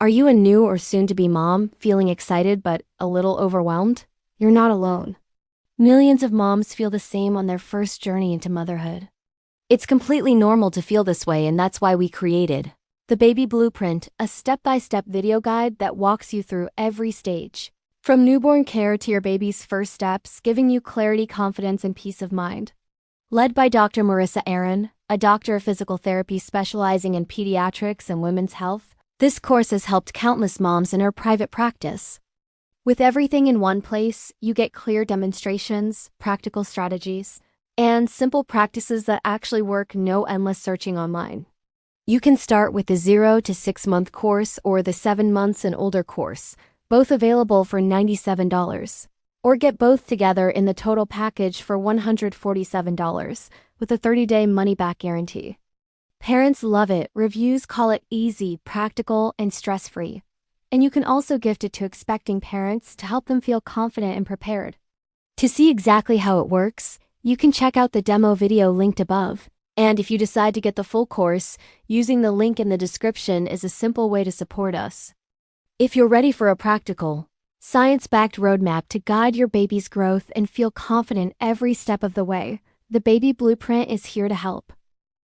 Are you a new or soon-to-be mom, feeling excited but a little overwhelmed? You're not alone. Millions of moms feel the same on their first journey into motherhood. It's completely normal to feel this way, and that's why we created the Baby Blueprint, a step-by-step video guide that walks you through every stage. From newborn care to your baby's first steps, giving you clarity, confidence, and peace of mind. Led by Dr. Marissa Aaron, a doctor of physical therapy specializing in pediatrics and women's health, this course has helped countless moms in her private practice. With everything in one place, you get clear demonstrations, practical strategies, and simple practices that actually work. No endless searching online. You can start with the 0 to 6 month course or the 7 months and older course, both available for $97. Or get both together in the total package for $147 with a 30-day money-back guarantee. Parents love it. Reviews call it easy, practical, and stress-free. And you can also gift it to expecting parents to help them feel confident and prepared. To see exactly how it works, you can check out the demo video linked above. And if you decide to get the full course, using the link in the description is a simple way to support us. If you're ready for a practical, science-backed roadmap to guide your baby's growth and feel confident every step of the way, the Baby Blueprint is here to help.